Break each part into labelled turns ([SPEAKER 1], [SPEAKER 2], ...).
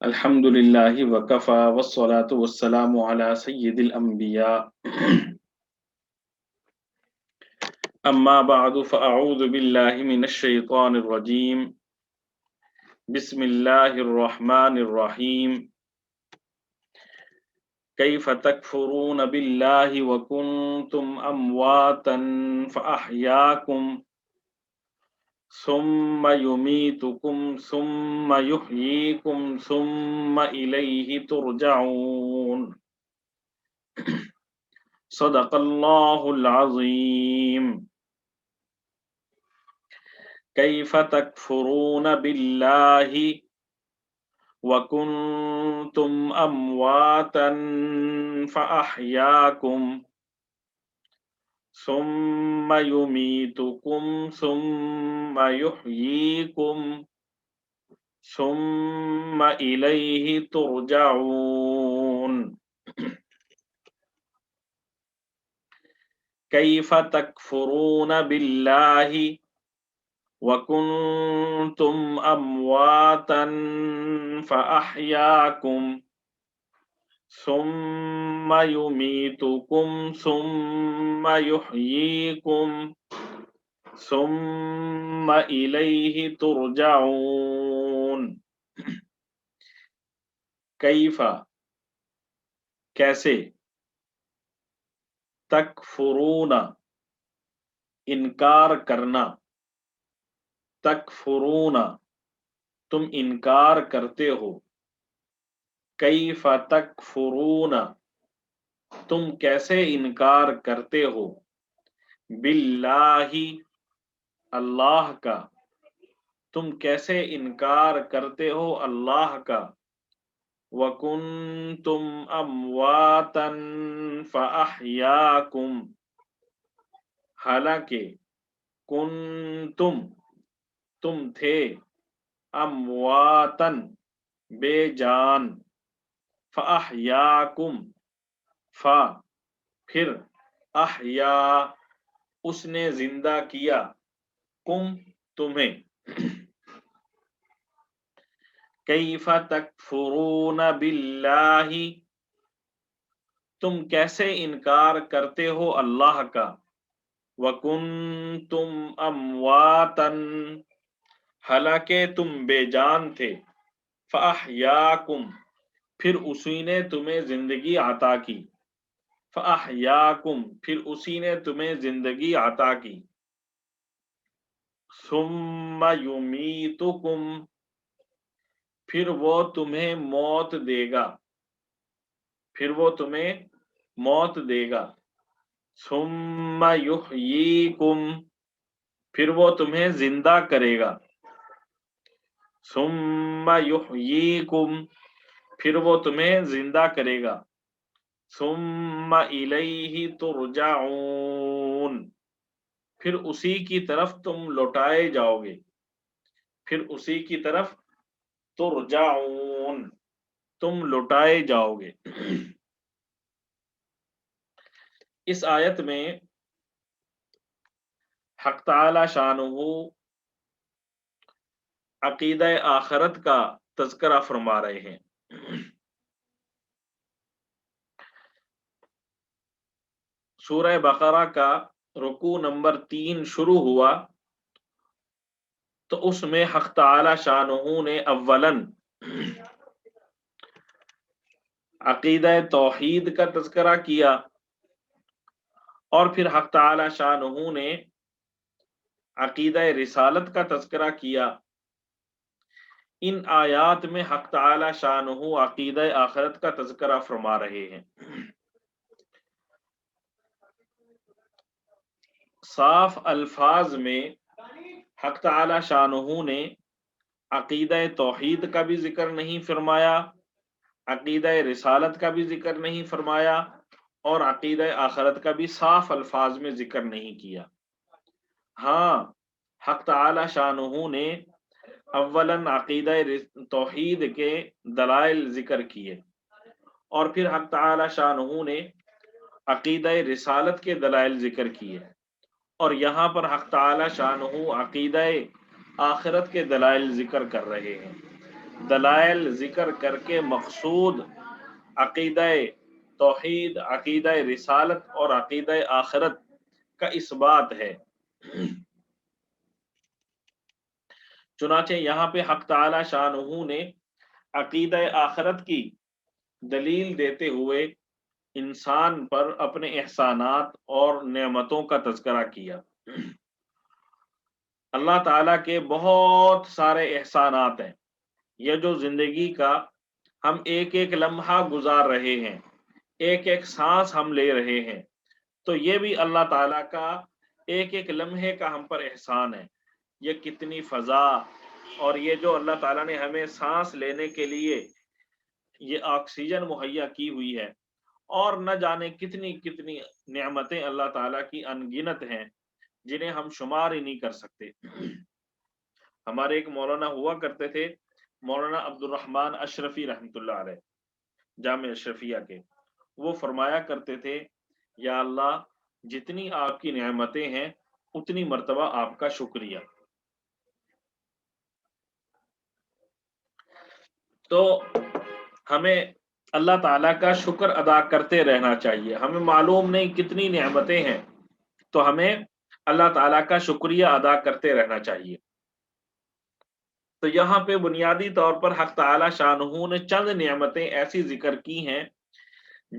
[SPEAKER 1] الحمد لله وكفى والصلاة والسلام على سيد الأنبياء أما بعد فأعوذ بالله من الشيطان الرجيم بسم الله الرحمن الرحيم كيف تكفرون بالله وكنتم أمواتا فأحياكم ثم يميتكم ثم يحييكم ثم إليه ترجعون صدق الله العظيم كيف تكفرون بالله وكنتم أمواتا فأحياكم ثم يميتكم ثم يحييكم ثم إليه ترجعون كيف تكفرون بالله وكنتم أمواتا فأحياكم ثم يميتكم ثم يحييكم ثم إليه ترجعون كيف کیسے تکفرون انکار کرنا تکفرون تم انکار کرتے ہو کیف تکفرون تم کیسے انکار کرتے ہو باللہ اللہ کا تم کیسے انکار کرتے ہو اللہ کا وَكُنْتُمْ أَمْوَاتًا فَأَحْيَاكُمْ حالانکہ کنتم تم تھے امواتن بے جان فَأَحْيَاكُمْ پھر احیا اس نے زندہ کیا کم تمہیں کیف تکفرون باللہ تم کیسے انکار کرتے ہو اللہ کا وکنتم امواتا حالانکہ تم بے جان تھے فاحیاکم پھر اسی نے تمہیں زندگی عطا کی فاحیاکم پھر اسی نے تمہیں زندگی عطا کی ثم یمیتکم پھر وہ تمہیں موت دے گا ثم یحییکم پھر وہ تمہیں زندہ کرے گا ثم یحییکم پھر وہ تمہیں زندہ کرے گا ثم الیہ ترجعون پھر اسی کی طرف تم لوٹائے جاؤ گے ترجعون تم لوٹائے جاؤ گے اس آیت میں حق تعالی شانہ عقیدہ آخرت کا تذکرہ فرما رہے ہیں سورہ بقرہ کا رکوع نمبر 3 شروع ہوا تو اس میں حق تعالی شانہ نے اولاً عقیدہ توحید کا تذکرہ کیا اور پھر حق تعالی شانہ نے عقیدہ رسالت کا تذکرہ کیا ان آیات میں حق تعالی شانہ عقیدہ آخرت کا تذکرہ فرما رہے ہیں صاف الفاظ میں حق تعالی شانہ نے عقیدہ توحید کا بھی ذکر نہیں فرمایا عقیدہ رسالت کا بھی ذکر نہیں فرمایا اور عقیدہ آخرت کا بھی صاف الفاظ میں ذکر نہیں کیا ہاں حق تعالی شانہ نے اولاً عقیدہ توحید کے دلائل ذکر کیے اور پھر حق تعالی شانہ نے عقیدہ رسالت کے دلائل ذکر کیے اور یہاں پر حق تعالی شانہ عقیدہ آخرت کے دلائل ذکر کر رہے ہیں دلائل ذکر کر کے مقصود عقیدہ توحید، عقیدہ رسالت اور عقیدہ آخرت کا اثبات ہے۔ چنانچہ یہاں پہ حق تعالی شانہ نے عقیدہ آخرت کی دلیل دیتے ہوئے انسان پر اپنے احسانات اور نعمتوں کا تذکرہ کیا۔ اللہ تعالیٰ کے بہت سارے احسانات ہیں، یہ جو زندگی کا ہم ایک ایک لمحہ گزار رہے ہیں، ایک ایک سانس ہم لے رہے ہیں، تو یہ بھی اللہ تعالیٰ کا ایک ایک لمحے کا ہم پر احسان ہے۔ یہ کتنی فضا، اور یہ جو اللہ تعالیٰ نے ہمیں سانس لینے کے لیے یہ آکسیجن مہیا کی ہوئی ہے، اور نہ جانے کتنی کتنی نعمتیں اللہ تعالیٰ کی انگنت ہیں جنہیں ہم شمار ہی نہیں کر سکتے۔ ہمارے ایک مولانا ہوا کرتے تھے، مولانا عبد الرحمن اشرفی رحمۃ اللہ علیہ، جامع اشرفیہ کے، وہ فرمایا کرتے تھے یا اللہ جتنی آپ کی نعمتیں ہیں اتنی مرتبہ آپ کا شکریہ۔ تو ہمیں اللہ تعالیٰ کا شکر ادا کرتے رہنا چاہیے۔ ہمیں معلوم نہیں کتنی نعمتیں ہیں، تو ہمیں اللہ تعالیٰ کا شکریہ ادا کرتے رہنا چاہیے۔ تو یہاں پہ بنیادی طور پر حق تعالی شانہ نے چند نعمتیں ایسی ذکر کی ہیں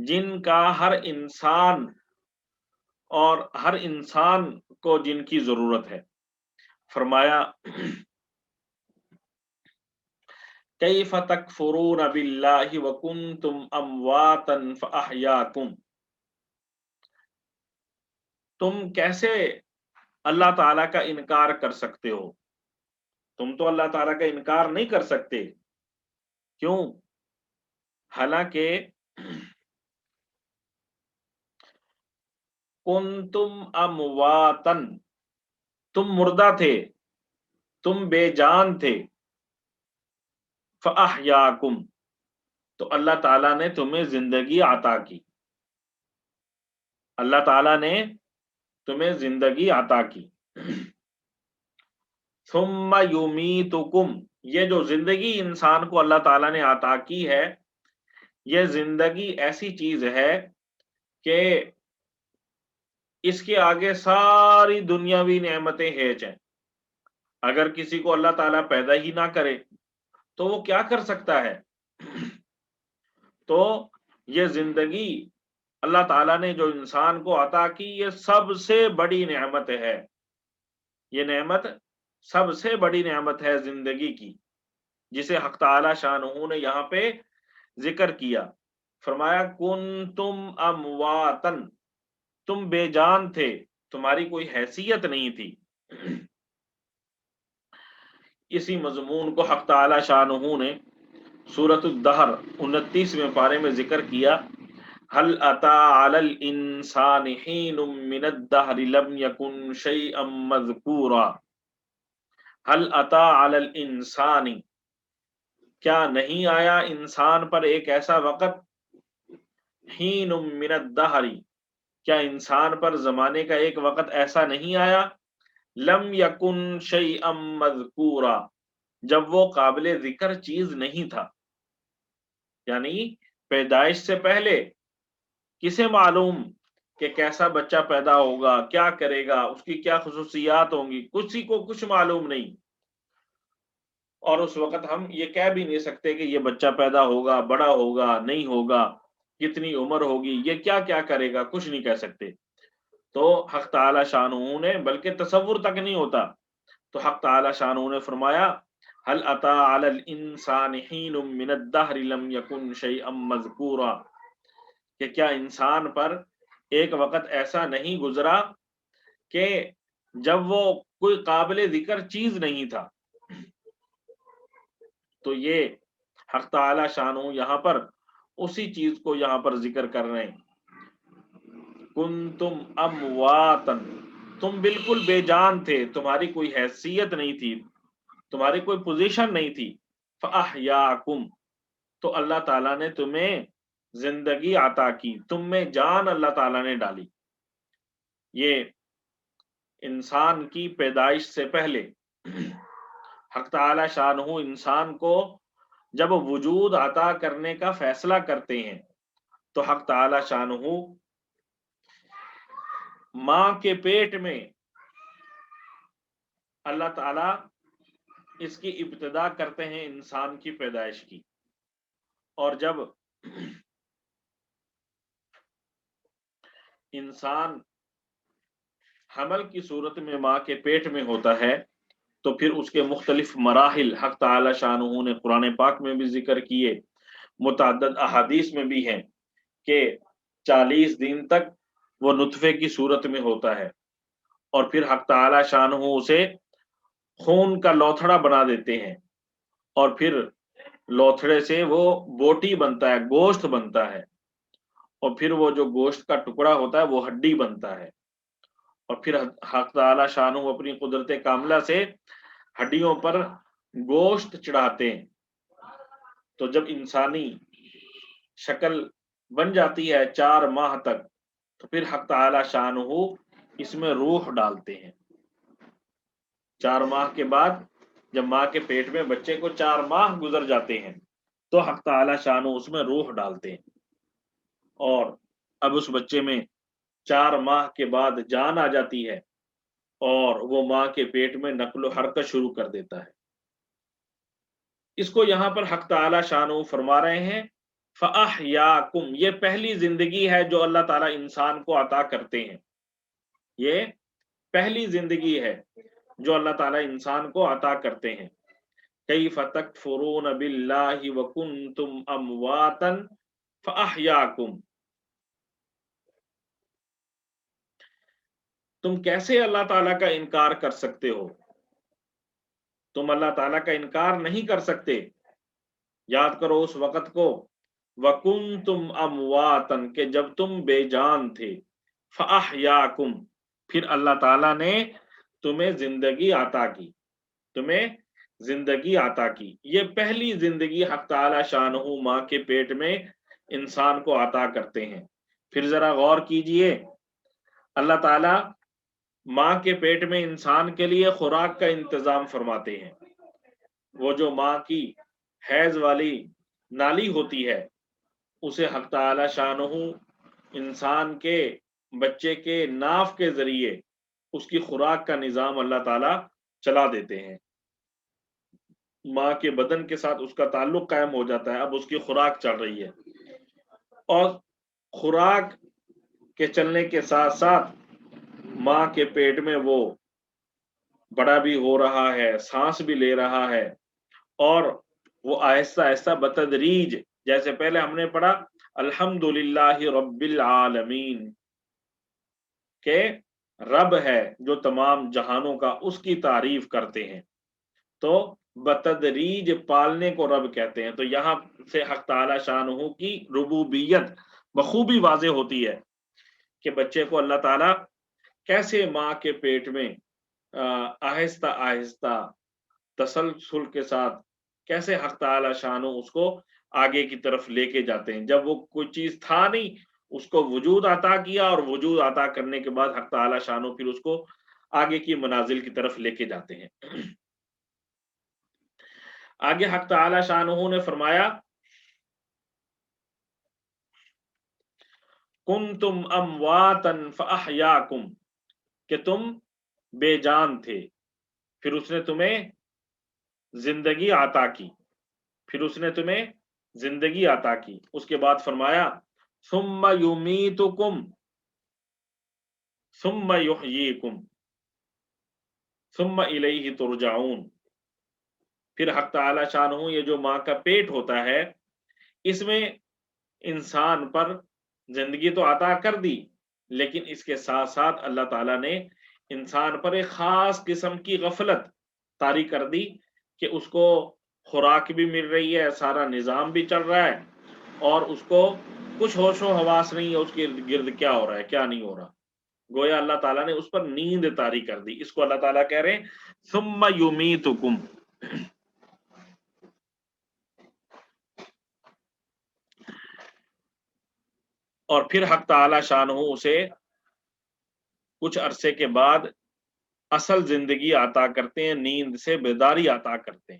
[SPEAKER 1] جن کا ہر انسان اور ہر انسان کو جن کی ضرورت ہے۔ فرمایا کیف تکفرون باللہ وکنتم امواتا فاحیاکم، تم کیسے اللہ تعالیٰ کا انکار کر سکتے ہو؟ تم تو اللہ تعالیٰ کا انکار نہیں کر سکتے، کیوں؟ حالانکہ کنتم امواتن، تم مردہ تھے، تم بے جان تھے، فاحیاکم، تو اللہ تعالیٰ نے تمہیں زندگی عطا کی، اللہ تعالیٰ نے تمہیں زندگی عطا کی۔ ثم یمیتکم، یہ جو زندگی انسان کو اللہ تعالیٰ نے عطا کی ہے، یہ زندگی ایسی چیز ہے کہ اس کے آگے ساری دنیاوی نعمتیں ہیچ ہیں۔ اگر کسی کو اللہ تعالیٰ پیدا ہی نہ کرے تو وہ کیا کر سکتا ہے؟ تو یہ زندگی اللہ تعالیٰ نے جو انسان کو عطا کی، یہ سب سے بڑی نعمت ہے۔ یہ نعمت سب سے بڑی نعمت ہے زندگی کی، جسے حق تعالی شانہ نے یہاں پہ ذکر کیا۔ فرمایا کنتم امواتن، تم بے جان تھے، تمہاری کوئی حیثیت نہیں تھی۔ اسی مضمون کو حق تعالی شانہ نے سورۃ الدہر 29ویں پارے میں ذکر کیا، هل اتى على الانسان حين من الدهر لم يكن شيئا مذكورا، هل اتى على الانسان، کیا نہیں آیا انسان پر ایک ایسا وقت، حين من الدهر، کیا انسان پر زمانے کا ایک وقت ایسا نہیں آیا، لم يكن شيئا مذكورا، جب وہ قابل ذکر چیز نہیں تھا، یعنی پیدائش سے پہلے کسے معلوم کہ کیسا بچہ پیدا ہوگا، کیا کرے گا، اس کی کیا خصوصیات ہوں گی، کسی کو کچھ معلوم نہیں۔ اور اس وقت ہم یہ کہہ بھی نہیں سکتے کہ یہ بچہ پیدا ہوگا، بڑا ہوگا، نہیں ہوگا، کتنی عمر ہوگی، یہ کیا کیا کرے گا، کچھ نہیں کہہ سکتے۔ تو حق تعالی شانہ نے، بلکہ تصور تک نہیں ہوتا، تو حق تعالی شانہ نے فرمایا هل اتى على الانسان حين من الدهر لم يكن شيئا مذكورا، کہ کیا انسان پر ایک وقت ایسا نہیں گزرا کہ جب وہ کوئی قابل ذکر چیز نہیں تھا۔ تو یہ حق تعالی شانہ یہاں پر اسی چیز کو یہاں پر ذکر کر رہے ہیں، کنتم امواتن، تم بالکل بے جان تھے، تمہاری کوئی حیثیت نہیں تھی، تمہاری کوئی پوزیشن نہیں تھی، فاحیاکم، تو اللہ تعالیٰ نے تمہیں زندگی عطا کی، تم میں جان اللہ تعالیٰ نے ڈالی۔ یہ انسان کی پیدائش سے پہلے حق تعالی شانہ انسان کو جب وجود عطا کرنے کا فیصلہ کرتے ہیں تو حق تعالی شانہ ماں کے پیٹ میں اللہ تعالی اس کی ابتدا کرتے ہیں انسان کی پیدائش کی، اور جب انسان حمل کی صورت میں ماں کے پیٹ میں ہوتا ہے تو پھر اس کے مختلف مراحل حق تعالی شانہ نے قرآن پاک میں بھی ذکر کیے، متعدد احادیث میں بھی ہیں کہ 40 دن تک وہ نطفے کی صورت میں ہوتا ہے، اور پھر حق تعالی شانہ اسے خون کا لوتھڑا بنا دیتے ہیں، اور پھر لوتھڑے سے وہ بوٹی بنتا ہے، گوشت بنتا ہے، اور پھر وہ جو گوشت کا ٹکڑا ہوتا ہے وہ ہڈی بنتا ہے، اور پھر حق تعالی شانہ اپنی قدرت کاملہ سے ہڈیوں پر گوشت چڑھاتے ہیں، تو جب انسانی شکل بن جاتی ہے 4 ماہ تک تو پھر حق تعالی شانہ اس میں روح ڈالتے ہیں۔ 4 ماہ کے بعد جب ماں کے پیٹ میں بچے کو 4 ماہ گزر جاتے ہیں تو حق تعالی شانہ اس میں روح ڈالتے ہیں، اور اب اس بچے میں 4 ماہ کے بعد جان آ جاتی ہے اور وہ ماں کے پیٹ میں نقل و حرکت شروع کر دیتا ہے۔ اس کو یہاں پر حق تعالی شانہ فرما رہے ہیں فَأَحْيَاكُمْ، یہ پہلی زندگی ہے جو اللہ تعالیٰ انسان کو عطا کرتے ہیں، یہ پہلی زندگی ہے جو اللہ تعالیٰ انسان کو عطا کرتے ہیں۔ کیف تکفرون باللہ وکنتم امواتا فاحیاکم، تم کیسے اللہ تعالیٰ کا انکار کر سکتے ہو؟ تم اللہ تعالیٰ کا انکار نہیں کر سکتے۔ یاد کرو اس وقت کو، وکنتم امواتا، کہ جب تم بے جان تھے، فاحیاکم، پھر اللہ تعالیٰ نے تمہیں زندگی عطا کی، تمہیں زندگی عطا کی۔ یہ پہلی زندگی حق تعالی شانہ ماں کے پیٹ میں انسان کو عطا کرتے ہیں۔ پھر ذرا غور کیجئے، اللہ تعالی ماں کے پیٹ میں انسان کے لیے خوراک کا انتظام فرماتے ہیں۔ وہ جو ماں کی حیض والی نالی ہوتی ہے اسے حق تعالی شانہ انسان کے بچے کے ناف کے ذریعے اس کی خوراک کا نظام اللہ تعالی چلا دیتے ہیں، ماں کے بدن کے ساتھ اس کا تعلق قائم ہو جاتا ہے، اب اس کی خوراک چل رہی ہے، اور خوراک کے چلنے کے ساتھ ساتھ ماں کے پیٹ میں وہ بڑا بھی ہو رہا ہے، سانس بھی لے رہا ہے، اور وہ آہستہ آہستہ بتدریج، جیسے پہلے ہم نے پڑھا الحمدللہ رب العالمین، کہ رب ہے جو تمام جہانوں کا، اس کی تعریف کرتے ہیں، تو بتدریج پالنے کو رب کہتے ہیں۔ تو یہاں سے حق تعالی شانہ کی ربوبیت بخوبی واضح ہوتی ہے کہ بچے کو اللہ تعالی کیسے ماں کے پیٹ میں آہستہ آہستہ تسلسل کے ساتھ کیسے حق تعالی شانہ اس کو آگے کی طرف لے کے جاتے ہیں۔ جب وہ کوئی چیز تھا نہیں اس کو وجود عطا کیا، اور وجود عطا کرنے کے بعد حق تعالی شانہ پھر اس کو آگے کی منازل کی طرف لے کے جاتے ہیں۔ آگے حق تعالی شانہ نے فرمایا کنتم امواتا فاحیاکم، کہ تم بے جان تھے، پھر اس نے تمہیں زندگی عطا کی، پھر اس نے تمہیں زندگی عطا کی۔ اس کے بعد فرمایا ثم یمیتکم ثم یحییکم ثم الیہ ترجعون، پھر حق تعالی شانہ یہ جو ماں کا پیٹ ہوتا ہے اس میں انسان پر زندگی تو عطا کر دی، لیکن اس کے ساتھ ساتھ اللہ تعالیٰ نے انسان پر ایک خاص قسم کی غفلت طاری کر دی کہ اس کو خوراک بھی مل رہی ہے، سارا نظام بھی چل رہا ہے، اور اس کو کچھ ہوش و حواس نہیں ہے اس کے گرد کیا ہو رہا ہے کیا نہیں ہو رہا، گویا اللہ تعالیٰ نے اس پر نیند طاری کر دی۔ اس کو اللہ تعالیٰ کہہ رہے ہیں ثم یمیتکم، اور پھر حق تعالی شانہ اسے کچھ عرصے کے بعد اصل زندگی عطا کرتے ہیں، نیند سے بیداری عطا کرتے ہیں۔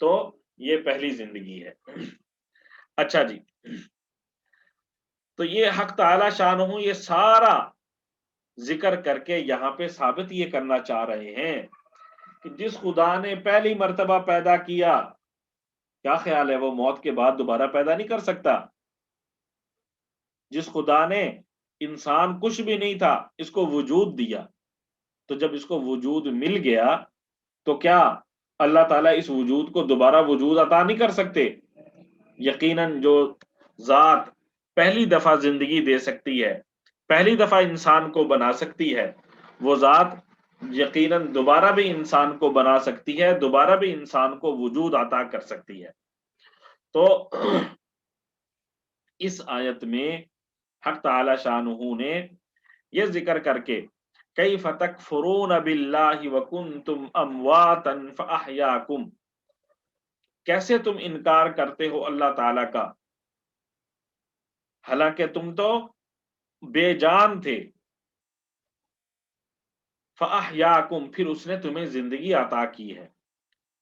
[SPEAKER 1] تو یہ پہلی زندگی ہے۔ اچھا جی، تو یہ حق تعالی شانہ یہ سارا ذکر کر کے یہاں پہ ثابت یہ کرنا چاہ رہے ہیں کہ جس خدا نے پہلی مرتبہ پیدا کیا، کیا خیال ہے وہ موت کے بعد دوبارہ پیدا نہیں کر سکتا؟ جس خدا نے انسان کچھ بھی نہیں تھا اس کو وجود دیا، تو جب اس کو وجود مل گیا تو کیا اللہ تعالیٰ اس وجود کو دوبارہ وجود عطا نہیں کر سکتے؟ یقیناً جو ذات پہلی دفعہ زندگی دے سکتی ہے، پہلی دفعہ انسان کو بنا سکتی ہے، وہ ذات یقیناً دوبارہ بھی انسان کو بنا سکتی ہے، دوبارہ بھی انسان کو وجود عطا کر سکتی ہے۔ تو اس آیت میں حق تعالی شانہ نے یہ ذکر کر کے کیف تکفرون باللہ وکنتم امواتا فاحیاکم، کیسے تم انکار کرتے ہو اللہ تعالی کا حالانکہ تم تو بے جان تھے، فاحیاکم پھر اس نے تمہیں زندگی عطا کی ہے،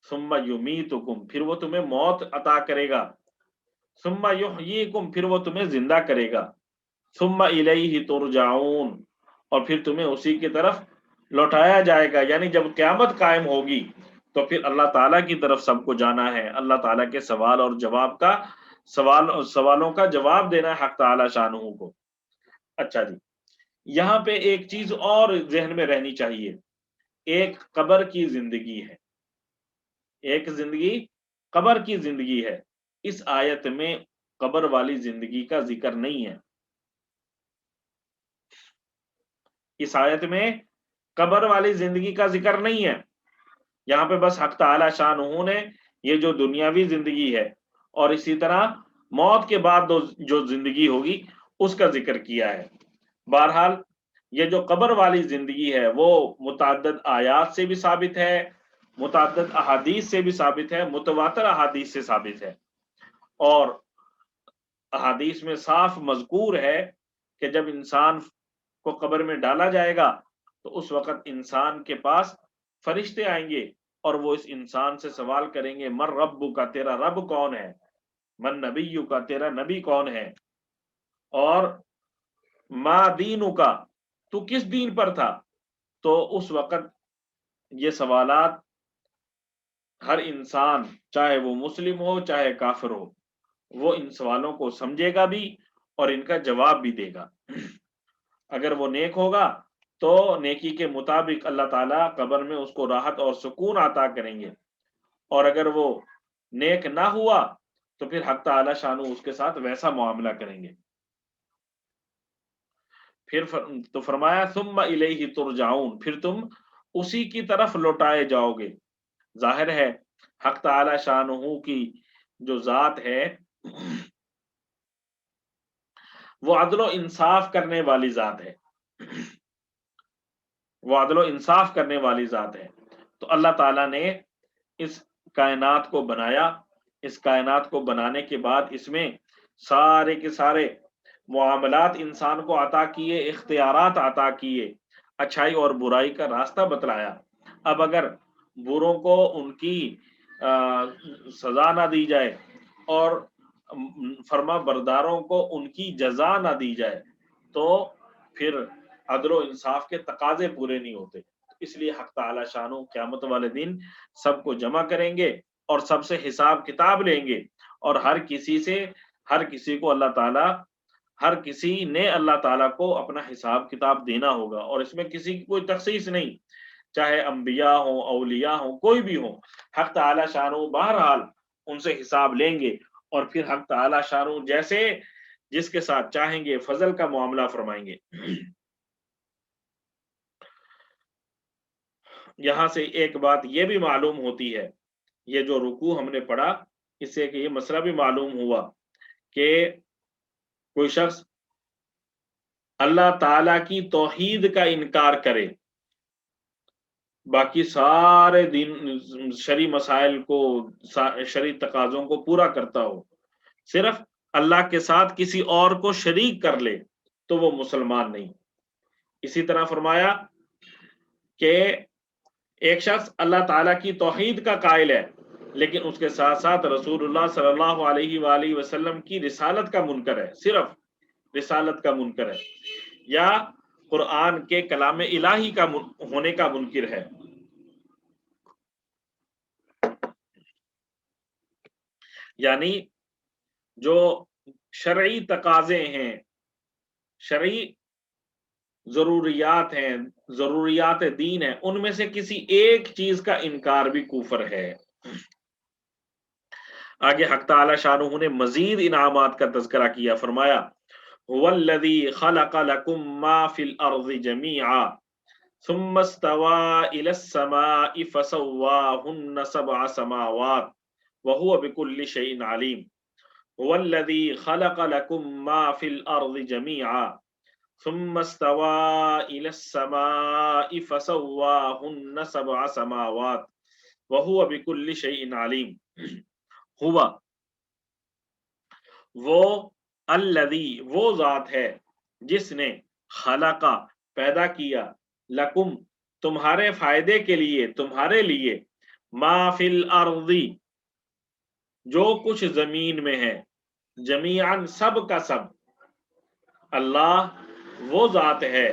[SPEAKER 1] ثم یمیتکم پھر وہ تمہیں موت عطا کرے گا، ثم یحییکم پھر وہ تمہیں زندہ کرے گا، ثم الیہ ترجعون اور پھر تمہیں اسی کی طرف لوٹایا جائے گا، یعنی جب قیامت قائم ہوگی تو پھر اللہ تعالیٰ کی طرف سب کو جانا ہے، اللہ تعالیٰ کے سوال اور جواب کا سوالوں کا جواب دینا ہے حق تعالی شانہ کو۔ اچھا جی، یہاں پہ ایک چیز اور ذہن میں رہنی چاہیے، ایک قبر کی زندگی ہے، ایک زندگی قبر کی زندگی ہے، اس آیت میں قبر والی زندگی کا ذکر نہیں ہے، اس آیت میں قبر والی زندگی کا ذکر نہیں ہے، یہاں پہ بس حق تعالی شانہ نے یہ جو دنیاوی زندگی ہے اور اسی طرح موت کے بعد جو زندگی ہوگی اس کا ذکر کیا ہے۔ بہرحال یہ جو قبر والی زندگی ہے وہ متعدد آیات سے بھی ثابت ہے، متعدد احادیث سے بھی ثابت ہے، متواتر احادیث سے ثابت ہے، اور احادیث میں صاف مذکور ہے کہ جب انسان کو قبر میں ڈالا جائے گا تو اس وقت انسان کے پاس فرشتے آئیں گے اور وہ اس انسان سے سوال کریں گے من ربک کا، تیرا رب کون ہے، من نبیک کا، تیرا نبی کون ہے، اور ما دینک کا، تو کس دین پر تھا۔ تو اس وقت یہ سوالات ہر انسان چاہے وہ مسلم ہو چاہے کافر ہو وہ ان سوالوں کو سمجھے گا بھی اور ان کا جواب بھی دے گا۔ اگر وہ نیک ہوگا تو نیکی کے مطابق اللہ تعالیٰ قبر میں اس کو راحت اور سکون عطا کریں گے، اور اگر وہ نیک نہ ہوا تو پھر حق تعالی شانہ اس کے ساتھ ویسا معاملہ کریں گے۔ پھر تو فرمایا ثم الیہ ترجعون پھر تم اسی کی طرف لوٹائے جاؤ گے۔ ظاہر ہے حق تعالی شانہ کی جو ذات ہے وہ عدل و انصاف کرنے والی ذات ہے، وہ عدل و انصاف کرنے والی ذات ہے، تو اللہ تعالیٰ نے اس کائنات کو بنایا، اس کائنات کو بنانے کے بعد اس میں سارے کے سارے معاملات انسان کو عطا کیے، اختیارات عطا کیے، اچھائی اور برائی کا راستہ بتلایا۔ اب اگر بروں کو ان کی سزا نہ دی جائے اور فرما برداروں کو ان کی جزا نہ دی جائے تو پھر عدل و انصاف کے تقاضے پورے نہیں ہوتے، اس لیے حق تعالی شانہ قیامت والے دن سب کو جمع کریں گے اور سب سے حساب کتاب لیں گے، اور ہر کسی کو اللہ تعالیٰ ہر کسی نے اللہ تعالیٰ کو اپنا حساب کتاب دینا ہوگا، اور اس میں کسی کی کوئی تخصیص نہیں، چاہے انبیاء ہوں اولیاء ہوں کوئی بھی ہوں، حق تعالی شانہ بہرحال ان سے حساب لیں گے، اور پھر حق تعالی شانہ جیسے جس کے ساتھ چاہیں گے فضل کا معاملہ فرمائیں گے۔ یہاں سے ایک بات یہ بھی معلوم ہوتی ہے، یہ جو رکوع ہم نے پڑھا اس سے کہ یہ مسئلہ بھی معلوم ہوا کہ کوئی شخص اللہ تعالی کی توحید کا انکار کرے، باقی سارے دین شرعی مسائل کو شرعی تقاضوں کو پورا کرتا ہو، صرف اللہ کے ساتھ کسی اور کو شریک کر لے تو وہ مسلمان نہیں۔ اسی طرح فرمایا کہ ایک شخص اللہ تعالیٰ کی توحید کا قائل ہے لیکن اس کے ساتھ ساتھ رسول اللہ صلی اللہ علیہ وآلہ وسلم کی رسالت کا منکر ہے، صرف رسالت کا منکر ہے، یا قرآن کے کلام الہی کا ہونے کا منکر ہے۔ یعنی جو شرعی تقاضے ہیں، شرعی ضروریات ہیں، ضروریات دین ہیں، ان میں سے کسی ایک چیز کا انکار بھی کفر ہے۔ آگے حق تعالی شانہ نے مزید انعامات کا تذکرہ کیا، فرمایا هو الذی خلق لکم ما فی الارض جمیعا ثم استوى الى السماء فسواهن سبع سماوات وهو بكل شيء علیم۔ هو الذی خلق لکم ما فی الارض جمیعا ثم استوى الى السماء فسواهن سبع سماوات وهو بكل شيء علیم۔ ہوا وہ الذی وہ ذات ہے جس نے خلقا پیدا کیا لکم تمہارے فائدے کے لیے، تمہارے لیے ما فی الارض جو کچھ زمین میں ہے، جمیعاً سب کا سب۔ اللہ وہ ذات ہے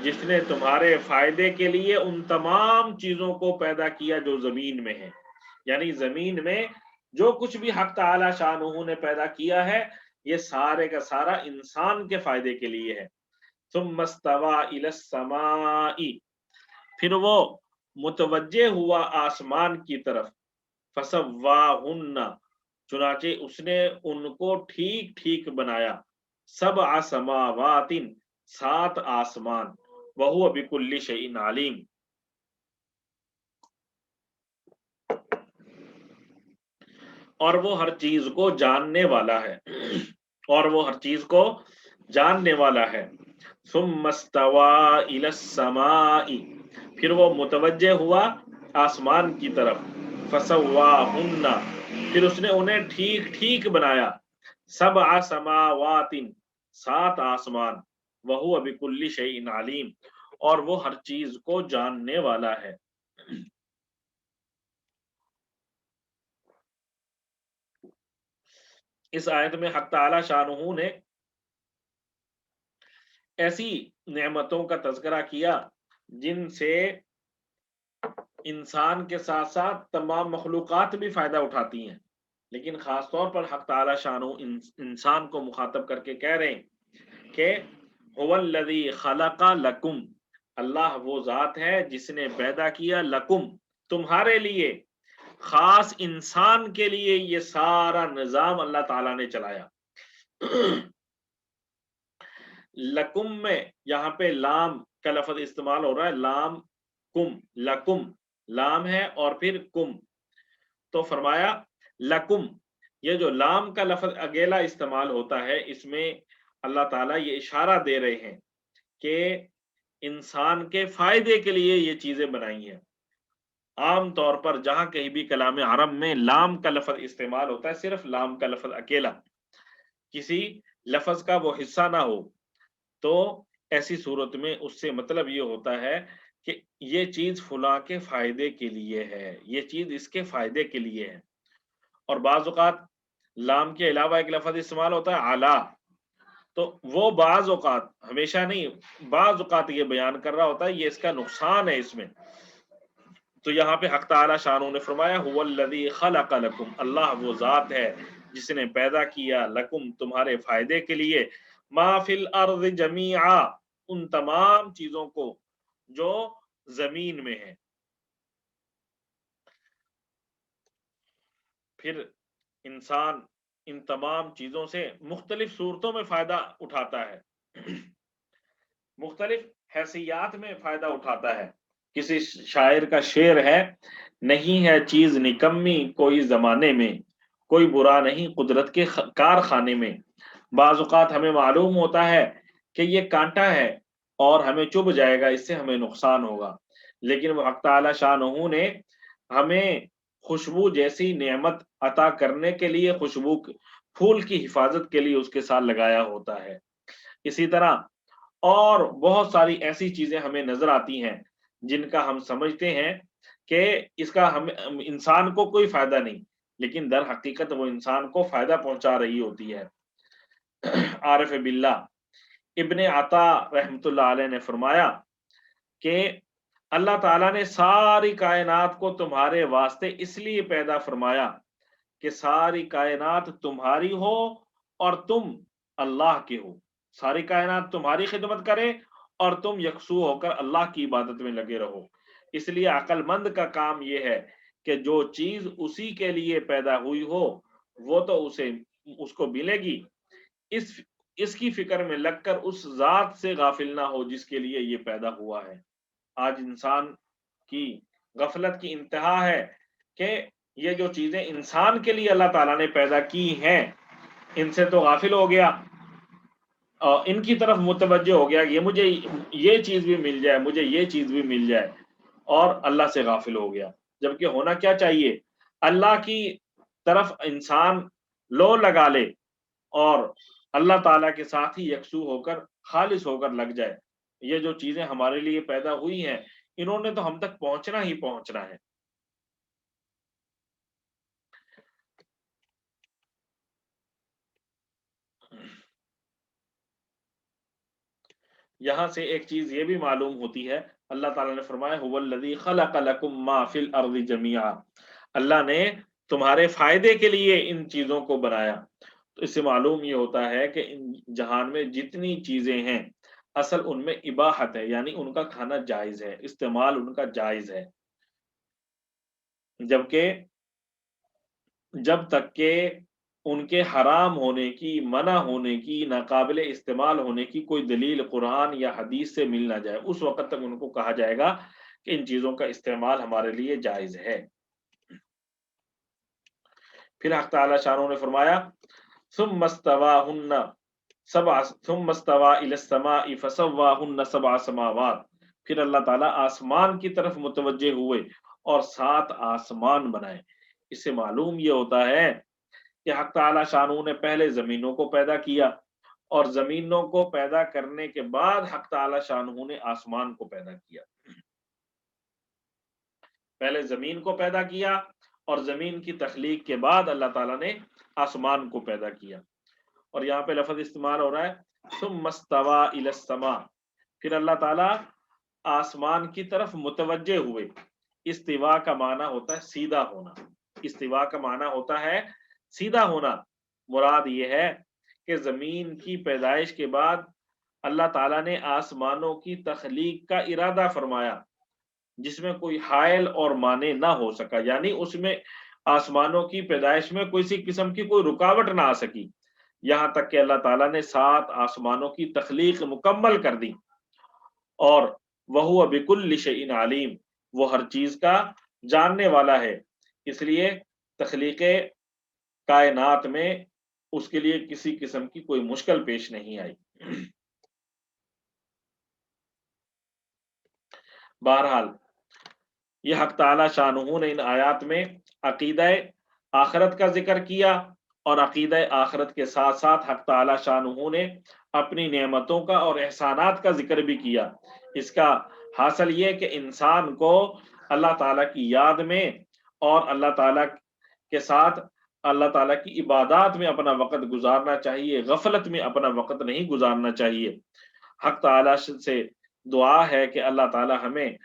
[SPEAKER 1] جس نے تمہارے فائدے کے لیے ان تمام چیزوں کو پیدا کیا جو زمین میں ہے، یعنی زمین میں جو کچھ بھی حق تعالی شانہ نے پیدا کیا ہے یہ سارے کا سارا انسان کے فائدے کے لیے ہے۔ ثم استوى الى السماء پھر وہ متوجہ ہوا آسمان کی طرف، فسواہن چنانچہ اس نے ان کو ٹھیک ٹھیک بنایا، سبع سماوات 7 آسمان، وہو بکل شیء علیم اور وہ ہر چیز کو جاننے والا ہے، اور وہ ہر چیز کو جاننے والا ہے۔ ثم استوى الى السماء پھر وہ متوجہ ہوا آسمان کی طرف، فسواہن پھر اس نے انہیں ٹھیک ٹھیک بنایا، سبع سماوات 7 آسمان، وہو بکل شیء علیم اور وہ ہر چیز کو جاننے والا ہے۔ اس آیت میں حق تعالی شانہ نے ایسی نعمتوں کا تذکرہ کیا جن سے انسان کے ساتھ ساتھ تمام مخلوقات بھی فائدہ اٹھاتی ہیں، لیکن خاص طور پر حق تعالی شانہ انسان کو مخاطب کر کے کہہ رہے ہیں کہ هو الذی خلق لکم اللہ وہ ذات ہے جس نے پیدا کیا لکم تمہارے لیے، خاص انسان کے لیے یہ سارا نظام اللہ تعالیٰ نے چلایا۔ لکم میں یہاں پہ لام کا لفظ استعمال ہو رہا ہے، لام کم، لکم لام ہے اور پھر کم، تو فرمایا لکم یہ جو لام کا لفظ اگیلا استعمال ہوتا ہے اس میں اللہ تعالیٰ یہ اشارہ دے رہے ہیں کہ انسان کے فائدے کے لیے یہ چیزیں بنائی ہیں۔ عام طور پر جہاں کہیں بھی کلام عرب میں لام کا لفظ استعمال ہوتا ہے، صرف لام کا لفظ اکیلا، کسی لفظ کا وہ حصہ نہ ہو، تو ایسی صورت میں اس سے مطلب یہ ہوتا ہے کہ یہ چیز فلاں کے فائدے کے لیے ہے، یہ چیز اس کے فائدے کے لیے ہے۔ اور بعض اوقات لام کے علاوہ ایک لفظ استعمال ہوتا ہے اعلیٰ، تو وہ بعض اوقات، ہمیشہ نہیں، بعض اوقات یہ بیان کر رہا ہوتا ہے یہ اس کا نقصان ہے اس میں۔ تو یہاں پہ حق تعالی شانہ نے فرمایا هو الذی خلق لکم اللہ وہ ذات ہے جس نے پیدا کیا لکم تمہارے فائدے کے لیے، ما فی الارض جمیعا ان تمام چیزوں کو جو زمین میں ہے۔ پھر انسان ان تمام چیزوں سے مختلف صورتوں میں فائدہ اٹھاتا ہے، مختلف حیثیات میں فائدہ اٹھاتا ہے۔ کسی شاعر کا شعر ہے، نہیں ہے چیز نکمی کوئی زمانے میں، کوئی برا نہیں قدرت کے کارخانے میں۔ بعض اوقات ہمیں معلوم ہوتا ہے کہ یہ کانٹا ہے اور ہمیں چبھ جائے گا، اس سے ہمیں نقصان ہوگا، لیکن وہ حق تعالی شانہ نے ہمیں خوشبو جیسی نعمت عطا کرنے کے لیے، خوشبو پھول کی حفاظت کے لیے اس کے ساتھ لگایا ہوتا ہے۔ اسی طرح اور بہت ساری ایسی چیزیں ہمیں نظر آتی ہیں جن کا ہم سمجھتے ہیں کہ اس کا ہم انسان کو کوئی فائدہ نہیں، لیکن در حقیقت وہ انسان کو فائدہ پہنچا رہی ہوتی ہے۔ عارف باللہ ابن عطا رحمۃ اللہ علیہ نے فرمایا کہ اللہ تعالیٰ نے ساری کائنات کو تمہارے واسطے اس لیے پیدا فرمایا کہ ساری کائنات تمہاری ہو اور تم اللہ کے ہو، ساری کائنات تمہاری خدمت کرے اور تم یکسو ہو کر اللہ کی عبادت میں لگے رہو۔ اس لیے عقل مند کا کام یہ ہے کہ جو چیز اسی کے لیے پیدا ہوئی ہو وہ تو اس کو ملے گی، اس کی فکر میں لگ کر اس ذات سے غافل نہ ہو جس کے لیے یہ پیدا ہوا ہے۔ آج انسان کی غفلت کی انتہا ہے کہ یہ جو چیزیں انسان کے لیے اللہ تعالیٰ نے پیدا کی ہیں ان سے تو غافل ہو گیا اور ان کی طرف متوجہ ہو گیا کہ مجھے یہ چیز بھی مل جائے، مجھے یہ چیز بھی مل جائے، اور اللہ سے غافل ہو گیا۔ جبکہ ہونا کیا چاہیے، اللہ کی طرف انسان لو لگا لے اور اللہ تعالیٰ کے ساتھ ہی یکسو ہو کر خالص ہو کر لگ جائے۔ یہ جو چیزیں ہمارے لیے پیدا ہوئی ہیں انہوں نے تو ہم تک پہنچنا ہی پہنچنا ہے۔ یہاں سے ایک چیز یہ بھی معلوم ہوتی ہے، اللہ تعالیٰ نے فرمایا هو الذی خلق لکم ما فی الارض جمیعا، اللہ نے تمہارے فائدے کے لیے ان چیزوں کو بنایا۔ تو اس سے معلوم یہ ہوتا ہے کہ ان جہان میں جتنی چیزیں ہیں اصل ان میں اباحت ہے، یعنی ان کا کھانا جائز ہے، استعمال ان کا جائز ہے، جبکہ جب تک کہ ان کے حرام ہونے کی، منع ہونے کی، ناقابل استعمال ہونے کی کوئی دلیل قرآن یا حدیث سے مل نہ جائے اس وقت تک ان کو کہا جائے گا کہ ان چیزوں کا استعمال ہمارے لیے جائز ہے۔ پھر حق تعالی شانہ نے فرمایا ثم استواہن الى السماء فسواہن سبع سماوات، پھر اللہ تعالیٰ آسمان کی طرف متوجہ ہوئے اور 7 آسمان بنائے۔ اس سے معلوم یہ ہوتا ہے کہ حق تعالی شانہ نے پہلے زمینوں کو پیدا کیا اور زمینوں کو پیدا کرنے کے بعد حق تعالی شانہ نے آسمان کو پیدا کیا۔ پہلے زمین کو پیدا کیا اور زمین کی تخلیق کے بعد اللہ تعالیٰ نے آسمان کو پیدا کیا۔ اور یہاں پہ لفظ استعمال ہو رہا ہے ثم استوى الى السماء، پھر اللہ تعالیٰ آسمان کی طرف متوجہ ہوئے۔ استوا کا معنی ہوتا ہے سیدھا ہونا، استوا کا معنی ہوتا ہے سیدھا ہونا۔ مراد یہ ہے کہ زمین کی پیدائش کے بعد اللہ تعالیٰ نے آسمانوں کی تخلیق کا ارادہ فرمایا جس میں کوئی حائل اور مانع نہ ہو سکا، یعنی اس میں آسمانوں کی پیدائش میں کسی قسم کی کوئی رکاوٹ نہ آ سکی، یہاں تک کہ اللہ تعالیٰ نے 7 آسمانوں کی تخلیق مکمل کر دی۔ اور وَهُوَ بِكُلِّ شَيْءٍ عَلِيمٌ، وہ ہر چیز کا جاننے والا ہے، اس لیے تخلیق کائنات میں اس کے لیے کسی قسم کی کوئی مشکل پیش نہیں آئی۔ بہرحال یہ حق تعالی شانہ نے ان آیات میں عقیدہ آخرت کا ذکر کیا اور عقیدہ آخرت کے ساتھ ساتھ حق تعالی شانہ نے اپنی نعمتوں کا اور احسانات کا ذکر بھی کیا۔ اس کا حاصل یہ کہ انسان کو اللہ تعالیٰ کی یاد میں اور اللہ تعالیٰ کے ساتھ اللہ تعالیٰ کی عبادات میں اپنا وقت گزارنا چاہیے، غفلت میں اپنا وقت نہیں گزارنا چاہیے۔ حق تعالیٰ سے دعا ہے کہ اللہ تعالیٰ ہمیں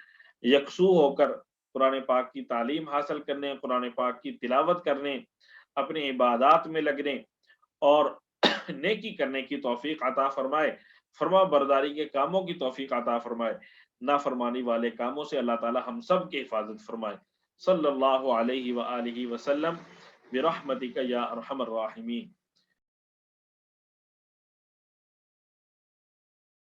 [SPEAKER 1] یکسو ہو کر قرآن پاک کی تعلیم حاصل کرنے، قرآن پاک کی تلاوت کرنے، اپنے عبادات میں لگنے اور نیکی کرنے کی توفیق عطا فرمائے، فرما برداری کے کاموں کی توفیق عطا فرمائے، نافرمانی والے کاموں سے اللہ تعالیٰ ہم سب کی حفاظت فرمائے۔ صلی اللہ علیہ وآلہ وسلم برحمتک یا ارحم الراحمین۔